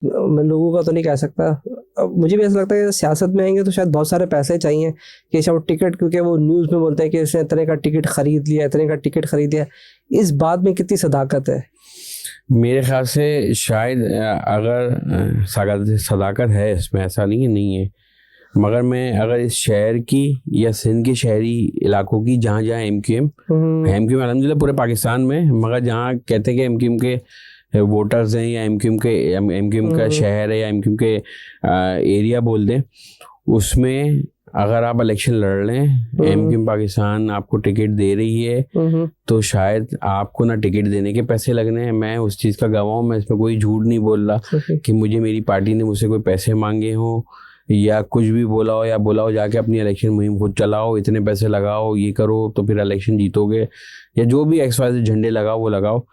मैं लोगों का तो नहीं कह सकता। मुझे भी ऐसा लगता है कि सियासत में आएंगे तो शायद बहुत सारे पैसे चाहिए कि शायद टिकट, क्योंकि वो न्यूज़ में बोलते हैं कि इसने इतने का टिकट खरीद लिया, इतने का टिकट खरीद लिया। इस बात में कितनी सदाकत है? मेरे ख्याल से शायद अगर सदाकत है इसमें, ऐसा नहीं है। मगर मैं अगर इस शहर की या सिंध के शहरी इलाकों की, जहाँ जहाँ एमक्यूएम अलहमदिल्ला पूरे पाकिस्तान में, मगर जहाँ कहते हैं कि एमक्यूएम के वोटर्स हैं या एमक्यूएम का शहर है या एमक्यूएम के एरिया बोल दें, उसमें अगर आप इलेक्शन लड़ लें, एमक्यूएम पाकिस्तान आपको टिकट दे रही है, तो शायद आपको ना टिकट देने के पैसे लगने हैं। मैं उस चीज़ का गवाह हूँ, मैं इसमें कोई झूठ नहीं बोल रहा कि मुझे मेरी पार्टी ने मुझसे कोई पैसे मांगे हों या कुछ भी बोला हो, या बोला हो जाके अपनी इलेक्शन मुहिम खुद चलाओ, इतने पैसे लगाओ, ये करो तो फिर इलेक्शन जीतोगे, या जो भी XYZ झंडे लगाओ वो लगाओ।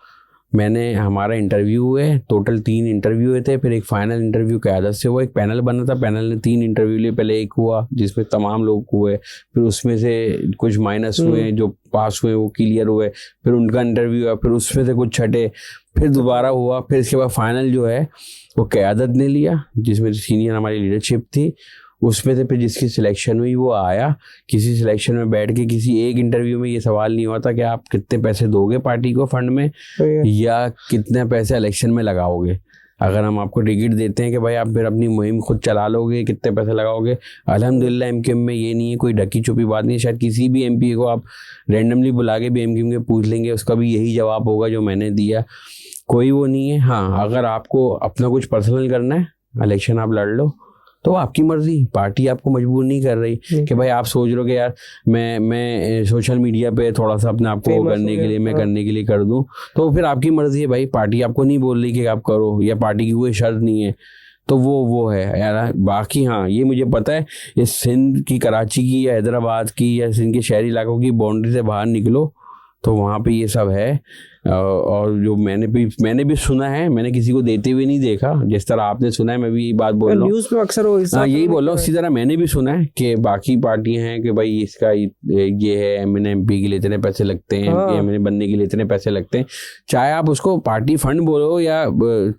मैंने, हमारा इंटरव्यू हुए, टोटल 3 इंटरव्यू हुए थे, फिर एक फाइनल इंटरव्यू क़यादत से हुआ, एक पैनल बना था, पैनल ने 3 इंटरव्यू लिए। पहले एक हुआ जिसमें तमाम लोग हुए, फिर उसमें से कुछ माइनस हुए, जो पास हुए वो क्लियर हुए, फिर उनका इंटरव्यू हुआ, फिर उसमें से कुछ छटे, फिर दोबारा हुआ, फिर इसके बाद फाइनल जो है वो क़यादत ने लिया, जिसमें सीनियर हमारी लीडरशिप थी। उसमें से फिर जिसकी सिलेक्शन हुई वो आया। किसी सिलेक्शन में बैठ के किसी एक इंटरव्यू में ये सवाल नहीं हुआ था कि आप कितने पैसे दोगे पार्टी को फंड में, या कितने पैसे इलेक्शन में लगाओगे। अगर हम आपको टिकट देते हैं कि भाई आप फिर अपनी मुहिम खुद चला लोगे, कितने पैसे लगाओगे। अल्हम्दुलिल्लाह एमक्यूएम में ये नहीं है, कोई ढकी छुपी बात नहीं है। शायद किसी भी MP को आप रैंडमली बुला के भी एमक्यूएम के पूछ लेंगे, उसका भी यही जवाब होगा जो मैंने दिया। कोई वो नहीं है। हाँ, अगर आपको अपना कुछ पर्सनल करना है, इलेक्शन आप लड़ लो, तो आपकी मर्जी, पार्टी आपको मजबूर नहीं कर रही कि भाई आप सोच रहे हो कि यार मैं सोशल मीडिया पे थोड़ा सा अपने आप को करने के लिए, मैं करने के लिए कर दूं, तो फिर आपकी मर्जी है भाई। पार्टी आपको नहीं बोल रही कि आप करो, या पार्टी की कोई शर्त नहीं है, तो वो है यार। बाकी हाँ, ये मुझे पता है, ये सिंध की, कराची की या हैदराबाद की या सिंध के शहरी इलाकों की बाउंड्री से बाहर निकलो तो वहाँ पे ये सब है। और जो मैंने भी सुना है, मैंने किसी को देते हुए नहीं देखा, जिस तरह आपने सुना है मैं भी यही बात बोल रहा हूँ, न्यूज़ में अक्सर हो, यही बोल रहा हूँ। इसी तरह मैंने भी सुना है कि बाकी पार्टियां हैं कि भाई इसका ये है, MNA MP के लिए इतने पैसे लगते हैं, MNA बनने के लिए इतने पैसे लगते हैं। चाहे आप उसको पार्टी फंड बोलो या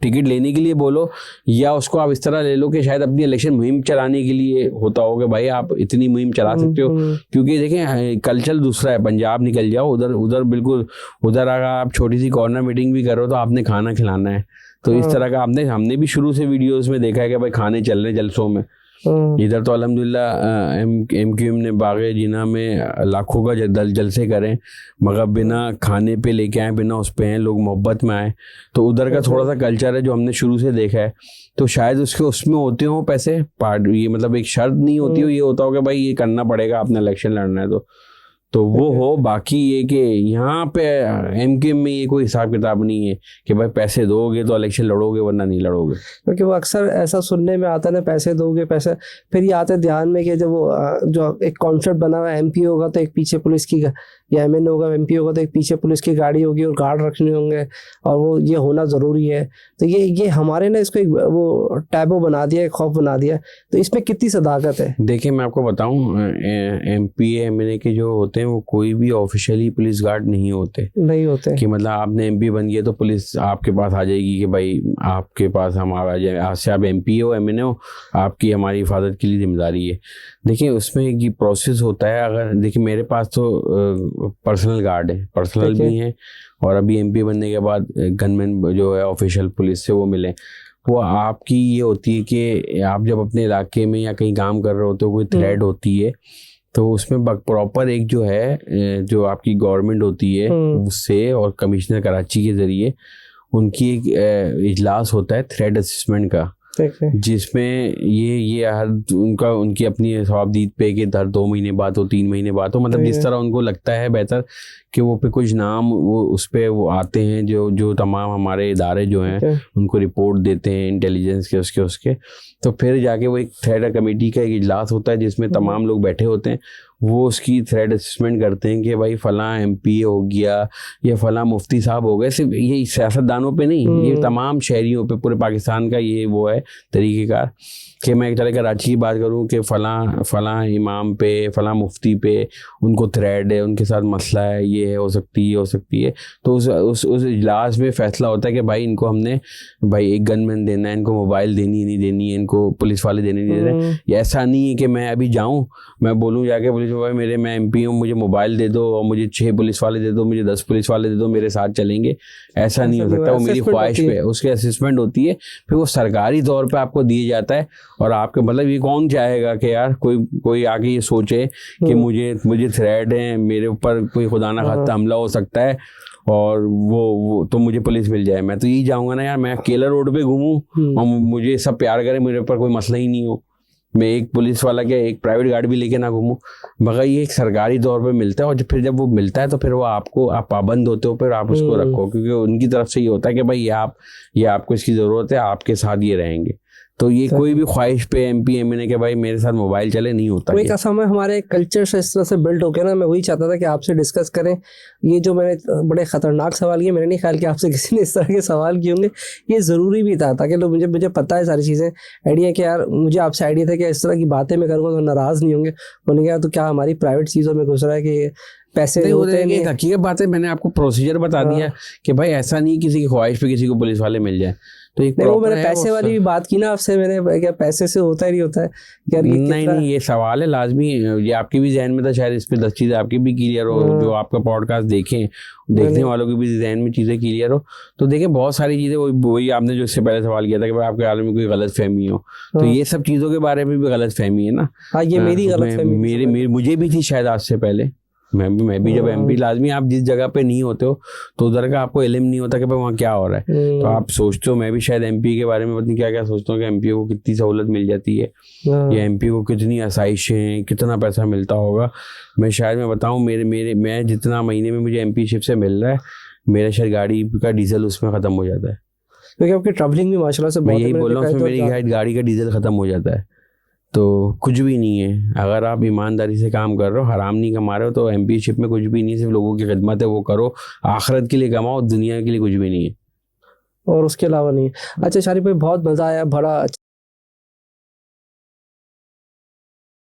टिकट लेने के लिए बोलो, या उसको आप इस तरह ले लो कि शायद अपनी इलेक्शन मुहिम चलाने के लिए होता हो कि भाई आप इतनी मुहिम चला सकते हो। क्योंकि देखें, कल्चर दूसरा है। पंजाब निकल जाओ, उधर बिल्कुल, उधर अगर आप छोटी सी कॉर्नर मीटिंग भी करो तो आपने खाना खिलाना है। तो इस तरह का हमने भी शुरू से वीडियोस में देखा है कि भाई खाने चल रहे जलसों में। इधर तो अल्हम्दुलिल्लाह एमक्यूएम ने बागे जिना में लाखों का जलसे करें, मगर बिना खाने पे लेके आए, बिना उस पे हैं, लोग मोहब्बत में आए। तो उधर का थोड़ा सा कल्चर है जो हमने शुरू से देखा है। तो शायद उसमें होते हो पैसे, ये मतलब एक शर्त नहीं होती हो, ये होता हो कि भाई ये करना पड़ेगा, अपना इलेक्शन लड़ना है तो वो हो। बाकी ये कि यहाँ पे एमक्यूएम में ये कोई हिसाब किताब नहीं है कि भाई पैसे दोगे तो इलेक्शन लड़ोगे वरना नहीं लड़ोगे। क्योंकि वो अक्सर ऐसा सुनने में आता है ना, पैसे दोगे पैसे, फिर ये आता है ध्यान में कि जब वो जो एक कॉन्सेप्ट बना हुआ है, MP होगा तो एक पीछे पुलिस की, या MNA होगा, MP होगा तो एक पीछे पुलिस की गाड़ी होगी और गार्ड रखने होंगे, और वो ये होना ज़रूरी है। तो ये हमारे ना इसको एक वो टैबू बना दिया है, खौफ बना दिया है। तो इसमें कितनी सदाकत है? देखिए मैं आपको बताऊं, MP MNA के जो होते हैं वो कोई भी ऑफिशियली पुलिस गार्ड नहीं होते कि मतलब आपने MP बन गया तो पुलिस आपके पास आ जाएगी कि भाई आपके पास हम आ जाए, आज से आप MP हो, MNA हो, आपकी हमारी हिफाजत के लिए जिम्मेदारी है। देखिए उसमें एक प्रोसेस होता है। अगर देखिए मेरे पास तो पर्सनल गार्ड है, पर्सनल भी हैं, और अभी MP बनने के बाद गनमैन जो है ऑफिशियल पुलिस से वो मिले। वो आपकी ये होती है कि आप जब अपने इलाके में या कहीं काम कर रहे होते हो, कोई थ्रेड होती है, तो उसमें प्रॉपर एक जो है, जो आपकी गवर्नमेंट होती है उससे और कमिश्नर कराची के ज़रिए उनकी एक इजलास होता है थ्रेड असेसमेंट का, जिसमें ये हर उनकी अपनी सवाबदीद पे कि हर 2 महीने बाद हो, 3 महीने बाद हो, मतलब जिस तरह उनको लगता है बेहतर कि वो पे कुछ नाम वो उस पे वो आते हैं, जो तमाम हमारे इदारे जो हैं उनको रिपोर्ट देते हैं इंटेलिजेंस के उसके। तो फिर जाके वो एक थ्रेड कमेटी का एक इजलास होता है जिसमें तमाम लोग बैठे होते हैं। वो उसकी थ्रेट असेसमेंट करते हैं कि भाई फलां एमपी हो गया या फलां मुफ्ती साहब हो गए। सिर्फ ये सियासतदानों पे नहीं, ये तमाम शहरियों पे, पूरे पाकिस्तान का ये वो है तरीक़ेकार कि मैं एक तरह कराची की बात करूं कि फलां इमाम पे, फलां मुफ्ती पे उनको थ्रेड है, उनके साथ मसला है, ये है, हो सकती है। तो उस इजलास में फैसला होता है कि भाई इनको हमने भाई एक गनमैन देना है, इनको मोबाइल देनी नहीं देनी है, इनको पुलिस वाले देने नहीं देने। ये ऐसा नहीं है कि मैं अभी जाऊँ, मैं बोलूँ जाके पुलिस भाई मैं MP हूँ, मुझे मोबाइल दे दो और मुझे 6 पुलिस वाले दे दो, मुझे 10 पुलिस वाले दे दो, मेरे साथ चलेंगे। ऐसा नहीं हो सकता। वो मेरी ख्वाहिश पे उसकी असेसमेंट होती है, फिर वो सरकारी तौर पे आपको दिया जाता है। और आपके मतलब ये कौन चाहेगा कि यार कोई आके ये सोचे कि मुझे थ्रेट है, मेरे ऊपर कोई खुदा ना खास्ता हमला हो सकता है और वो तो मुझे पुलिस मिल जाए। मैं तो यही चाहूंगा ना यार, मैं अकेला रोड पे घूमूं और मुझे सब प्यार करें, मेरे ऊपर कोई मसला ही नहीं हो, मैं एक पुलिस वाला क्या एक प्राइवेट गाड़ी भी लेके ना घूमूं। मगर ये एक सरकारी तौर पे मिलता है और फिर जब वो मिलता है तो फिर वो आप पाबंद होते हो, फिर आप उसको रखो, क्योंकि उनकी तरफ से ये होता है कि भाई ये आपको इसकी ज़रूरत है, आपके साथ ये रहेंगे। तो ये कोई भी ख्वाहिश पे MP MNA के भाई मेरे साथ मोबाइल चले नहीं होता। एक समय हमारे कल्चर से इस तरह से बिल्ड हो गया ना, मैं वही चाहता था कि आपसे डिस्कस करें। ये जो मैंने बड़े ख़तरनाक सवाल किए, मैंने नहीं ख्याल कि आपसे किसी ने इस तरह के सवाल किए होंगे। ये ज़रूरी भी था ताकि लोग मुझे पता है सारी चीज़ें, आइडिया कि यार मुझे आपसे आइडिया था कि इस तरह की बातें मैं करूँगा तो नाराज़ नहीं होंगे। उन्होंने कहा तो क्या हमारी प्राइवेट चीज़ों में घुस रहा है कि पैसे होते नहीं। हकीकत बात है, मैंने आपको प्रोसीजर बता दिया कि भाई ऐसा नहीं किसी की ख्वाहिश पे किसी को पुलिस वाले मिल जाए। तो एक वो मैंने पैसे वाली भी बात की ना आपसे, मैंने क्या पैसे से होता ही नहीं होता है यार? नहीं ये सवाल है लाजमी, ये आपके भी जहन में था शायद, इस पे 10 चीज़ें आपकी भी क्लियर हो, जो आपका पॉडकास्ट देखने वालों की भी जहन में चीज़ें क्लियर हो। तो देखें बहुत सारी चीज़ें, वही आपने जो इससे पहले सवाल किया था कि भाई आपके आलम में कोई गलत फहमी हो, तो ये सब चीज़ों के बारे में भी गलत फहमी है ना। हाँ, ये मेरी गलत फहमी, मुझे भी थी शायद आज से पहले। मैं भी जब MP लाजमी आप जिस जगह पे नहीं होते हो तो उधर का आपको इल्म नहीं होता कि भाई वहाँ क्या हो रहा है। तो आप सोचते हो, मैं भी शायद MP के बारे में पता नहीं क्या क्या सोचता हूँ कि MP को कितनी सहूलत मिल जाती है या MP को कितनी आसाइशें, कितना पैसा मिलता होगा। मैं बताऊँ मैं जितना महीने में मुझे MP से मिल रहा है, मेरा शायद गाड़ी का डीजल उसमें ख़त्म हो जाता है, क्योंकि आपकी ट्रैवलिंग भी माशाल्लाह से मैं यही बोल रहा हूँ, उसमें मेरी गाड़ी का डीजल ख़त्म हो जाता है। तो कुछ भी नहीं है, अगर आप ईमानदारी से काम कर रहे हो, हराम नहीं कमा रहे हो, तो MP में कुछ भी नहीं, सिर्फ लोगों की खिदमत है, वो करो, आखिरत के लिए कमाओ, दुनिया के लिए कुछ भी नहीं है और उसके अलावा नहीं है। अच्छा शारिफ भाई, बहुत मज़ा आया, बड़ा